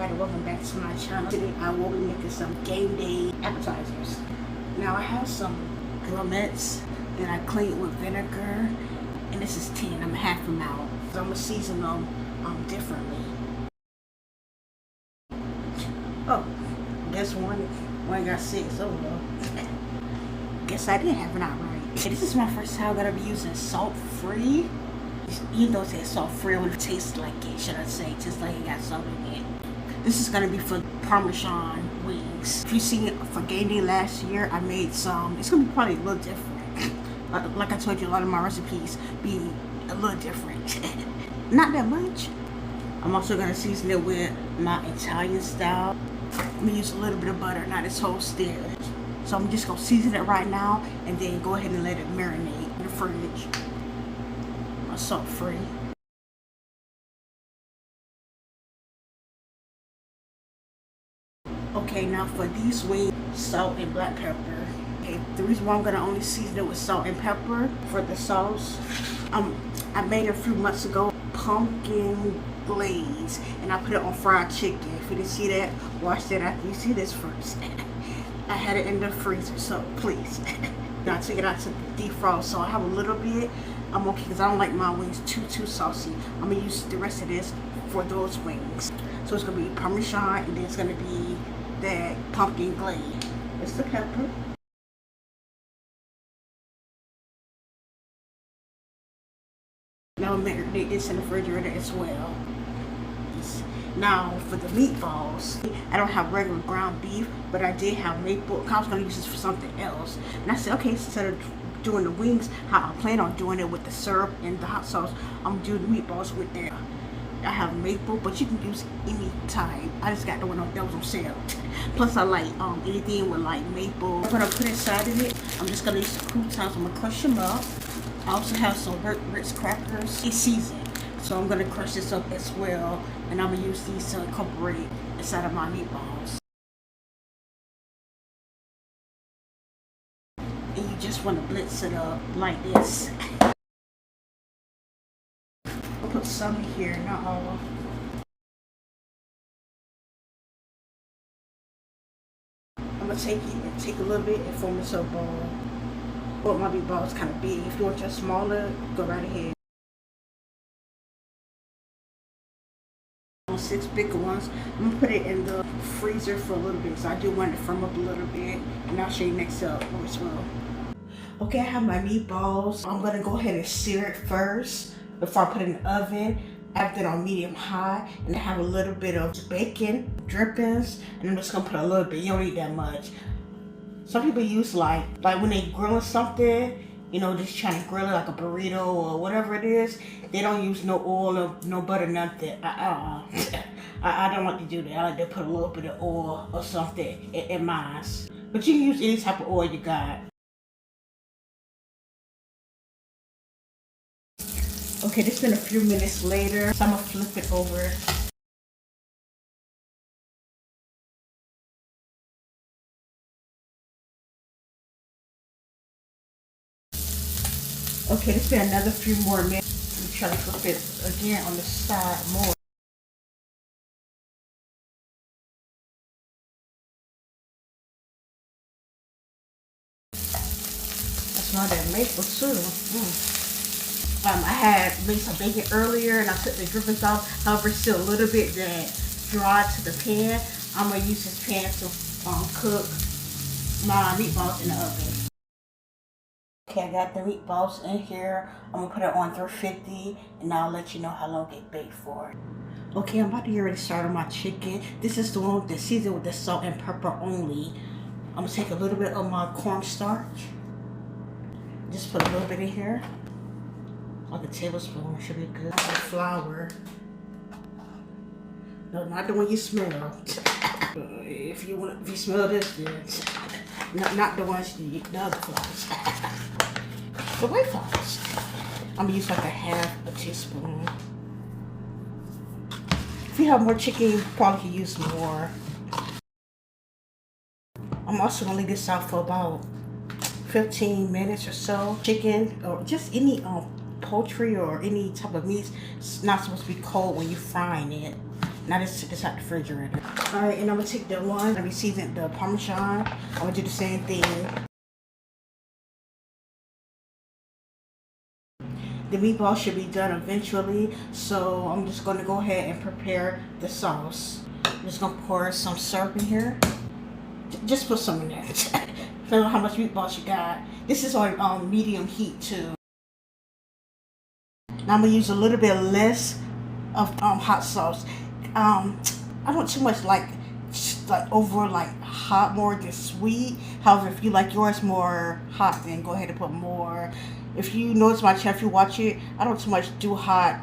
everybody, welcome back to my channel. Today I will be making some game day appetizers. Now I have some grommets that I cleaned with vinegar, and this is 10. I'm half them out. So I'm gonna season them differently. Oh, guess one got 6. Oh well. Guess I didn't have it out right. This is my first time that I'm using salt-free. Even though it says salt-free, it tastes like it, should I say, just like it got salt in it. This is gonna be for Parmesan wings. If you seen it for game day last year, I made some. It's gonna be probably a little different. Like I told you, a lot of my recipes be a little different. Not that much. I'm also gonna season it with my Italian style. I'm gonna use a little bit of butter, not this whole stick. So I'm just gonna season it right now and then go ahead and let it marinate in the fridge. Salt free. Okay, now for these wings, salt and black pepper. Okay, the reason why I'm gonna only season it with salt and pepper for the sauce, I made it a few months ago, pumpkin glaze, and I put it on fried chicken. If you didn't see that, watch that after you see this first. I had it in the freezer, so please. Now I took it out to defrost, so I have a little bit. I'm okay because I don't like my wings too saucy. I'm gonna use the rest of this for those wings. So it's gonna be Parmesan, and then it's gonna be that pumpkin glaze. It's the pepper. Now I'm gonna marinate this in the refrigerator as well. Now for the meatballs, I don't have regular ground beef, but I did have maple. I was gonna use this for something else, and I said, okay, instead of doing the wings, how I plan on doing it with the syrup and the hot sauce, I'm gonna do the meatballs with that. I have maple, but you can use any type. I just got the one that was on sale. Plus I like anything with like maple. I'm gonna put inside of it. I'm just gonna use the croutons. I'm gonna crush them up. I also have some Ritz crackers. It's seasoned. So I'm gonna crush this up as well, and I'm gonna use these to incorporate inside of my meatballs. And you just want to blitz it up like this. I'll put some in here, not all. I'm gonna take a little bit and form this up ball. But my meatballs kind of big. If you want your smaller, go right ahead. 6 bigger ones. I'm gonna put it in the freezer for a little bit, so I do want it to firm up a little bit, and I'll show you next up as well. Okay, I have my meatballs. I'm gonna go ahead and sear it first before I put it in the oven. I have it on medium high, and I have a little bit of bacon drippings, and I'm just gonna put a little bit. You don't need that much. Some people use like when they grilling something, you know, just trying to grill it like a burrito or whatever it is. They don't use no oil or no butter, nothing. I don't like to do that. I like to put a little bit of oil or something in mine. But you can use any type of oil you got. Okay, this been a few minutes later, so I'm gonna flip it over. Okay, this been another few more minutes. I'm trying to flip it again on the side more. That's not that maple too. I had made some bacon earlier, and I took the drippings off. However, still a little bit that dried to the pan. I'm gonna use this pan to cook my meatballs in the oven. Okay, I got the meatballs in here. I'm gonna put it on 350, and I'll let you know how long it baked for. Okay, I'm about to get ready to start on my chicken. This is the one that's seasoned with the salt and pepper only. I'm gonna take a little bit of my cornstarch. Just put a little bit in here. Like a tablespoon should be good. Flour. No, not the one you smell. If you smell this, then not the ones the other flours. The white flours. I'm gonna use like a teaspoon. If you have more chicken, you probably can use more. I'm also gonna leave this out for about 15 minutes or so. Chicken or just any poultry or any type of meat, it's not supposed to be cold when you're frying it. Now this out the refrigerator. All right, and I'm gonna take the one. Let me season the Parmesan. I'm gonna do the same thing. The meatball should be done eventually, so I'm just gonna go ahead and prepare the sauce. I'm just gonna pour some syrup in here. Just put some in there. Depending on how much meatballs you got. This is on medium heat too. Now I'm gonna use a little bit less of hot sauce. I don't too much like over hot more than sweet. However, if you like yours more hot, then go ahead and put more. If you notice my channel, if you watch it, I don't too much do hot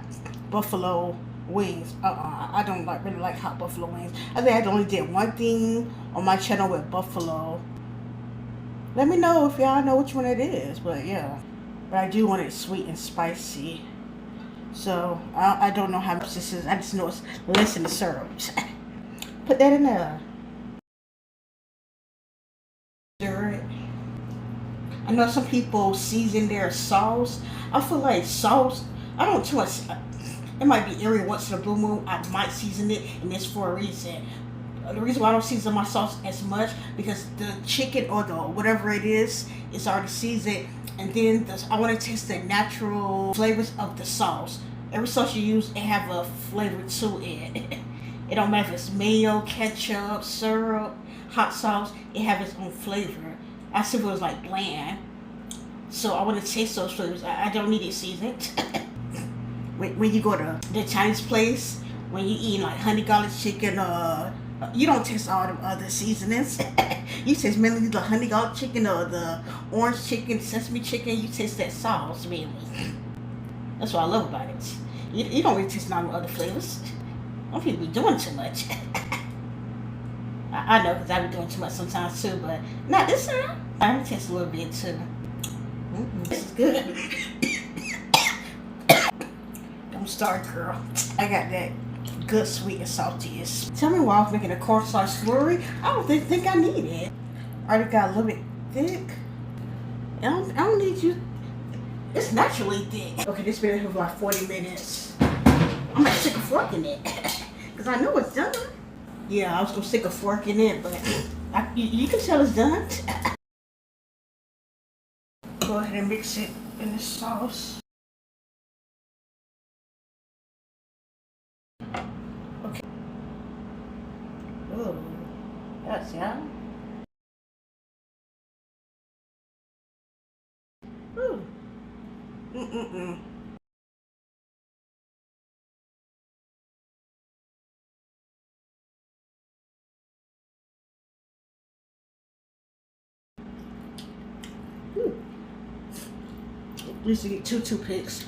buffalo wings. I don't really like hot buffalo wings. I think I only did one thing on my channel with buffalo. Let me know if y'all know which one it is, but yeah. But I do want it sweet and spicy. So I don't know how much this is. I just know it's less than the syrup. Put that in there. Stir it. I know some people season their sauce. I feel like sauce, I don't too much. It might be every once in a blue moon I might season it, and it's for a reason. The reason why I don't season my sauce as much because the chicken or the whatever it is already seasoned, and then I want to taste the natural flavors of the sauce. Every sauce you use, it have a flavor to it. It don't matter if it's mayo, ketchup, syrup, hot sauce. It have its own flavor. I see if it was like bland. So I want to taste those flavors. I don't need it seasoned. When you go to the Chinese place, when you eat like honey garlic chicken, you don't taste all the other seasonings. You taste mainly the honey garlic chicken or the orange chicken, sesame chicken. You taste that sauce mainly. That's what I love about it. You don't really taste none of the other flavors. Some people be doing too much. I know because I be doing too much sometimes too, but not this time. I taste a little bit too. This is good. Don't start, girl. I got that good sweet and saltiness. Tell me why I was making a cornstarch slurry. I don't think I need it. I already got a little bit thick. I don't need you. It's naturally thick. Okay, this been here for like 40 minutes. I'm gonna stick a fork in it. Because I know it's done. Yeah, I was gonna stick a fork in it, but you can tell it's done. Go ahead and mix it in the sauce. Okay. Ooh, that's yum. Ooh. Mm-mm-mm. I used to get two toothpicks.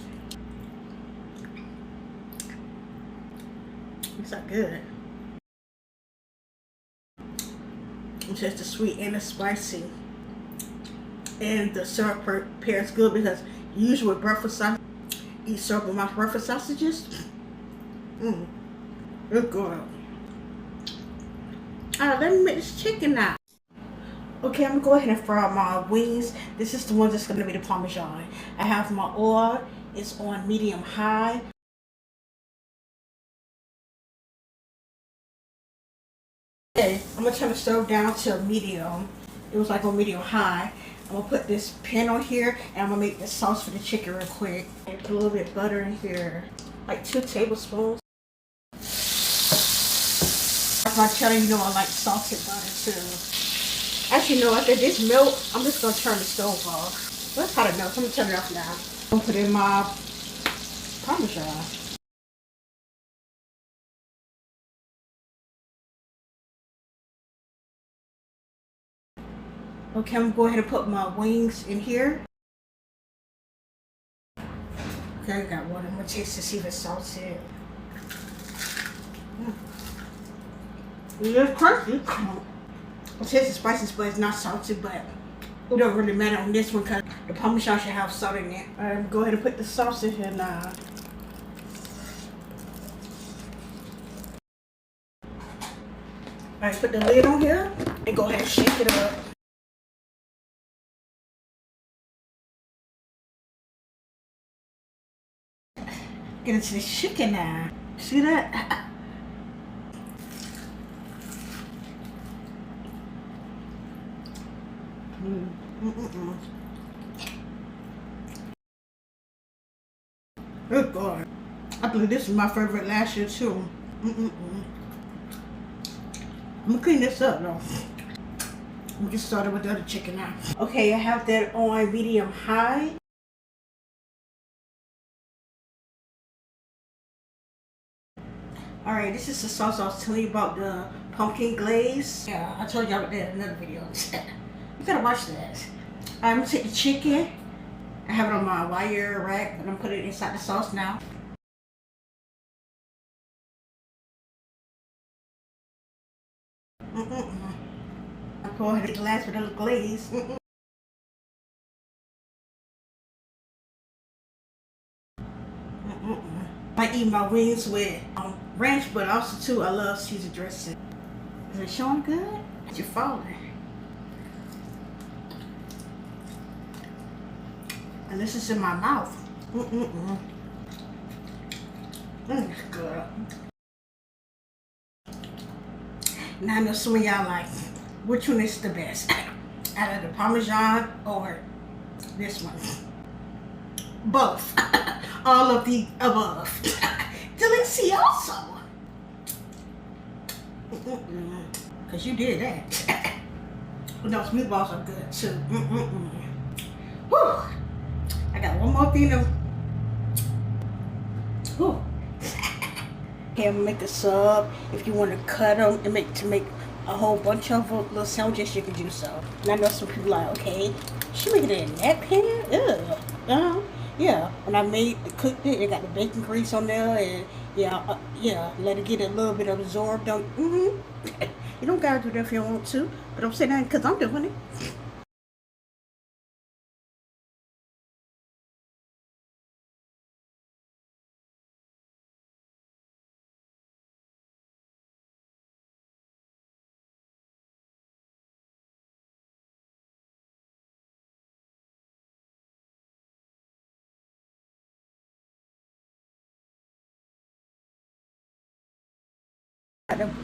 It's not good. It's just the sweet and the spicy. And the syrup pairs good because usually with breakfast sausage, eat syrup with my breakfast sausages. It's good. Alright, let me make this chicken now. Okay, I'm gonna go ahead and fry up my wings. This is the one that's gonna be the Parmesan. I have my oil, it's on medium high. Okay, I'm gonna turn the stove down to medium. It was like on medium high. I'm gonna put this pan on here and I'm gonna make the sauce for the chicken real quick. And put a little bit of butter in here, like 2 tablespoons. That's my cheddar, you know I like salted butter too. Actually, no, after this milk, I'm just going to turn the stove off. That's hot enough. I'm going to turn it off now. I'm going to put in my Parmesan. Okay, I'm going to go ahead and put my wings in here. Okay, I got one. I'm going to taste to see if it's salted. It's crunchy. It tastes spicy, but it's not salted, but it don't really matter on this one because the Parmesan should have salt in it. Alright, go ahead and put the sauce in here now. Alright, put the lid on here and go ahead and shake it up. Get into the chicken now. See that? Good God. I believe this is my favorite last year too. I'm gonna clean this up though. Let me get started with the other chicken now. Okay, I have that on medium high. Alright, this is the sauce I was telling you about, the pumpkin glaze. Yeah, I told y'all about that in another video. You gotta watch that. I'm gonna take the chicken. I have it on my wire rack, and I'm gonna put it inside the sauce now. I pour it in the glass with a little glaze. I eat my wings with ranch, but also too, I love Caesar dressing. Is it showing good? You're falling. And this is in my mouth. It's good. Now I know some of y'all like, which one is the best? Out of the Parmesan or this one? Both. All of the above. Delicioso. Because you did that. But those meatballs are good too. Whew. I got one more thing to. Whew. Okay, I'm gonna make a sub. If you want to cut them and make a whole bunch of little sandwiches, you can do so. And I know some people are like, okay, she making it in that pan? Ew. Yeah. When I cooked it, it got the bacon grease on there, and yeah, let it get a little bit absorbed. You don't gotta do that if you don't want to, but I'm saying that because I'm doing it.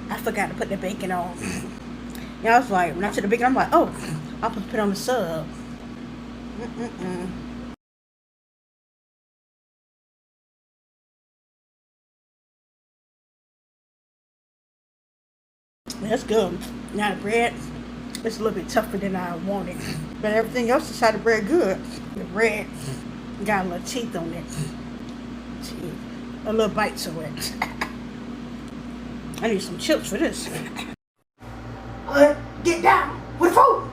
I forgot to put the bacon on. Yeah, I was like, when I took the bacon, I'm like, oh, I'll put it on the sub. That's good. Now the bread, it's a little bit tougher than I wanted, but everything else inside the bread good. The bread got a little teeth on it, a little bite to it. I need some chips for this. Get down with food.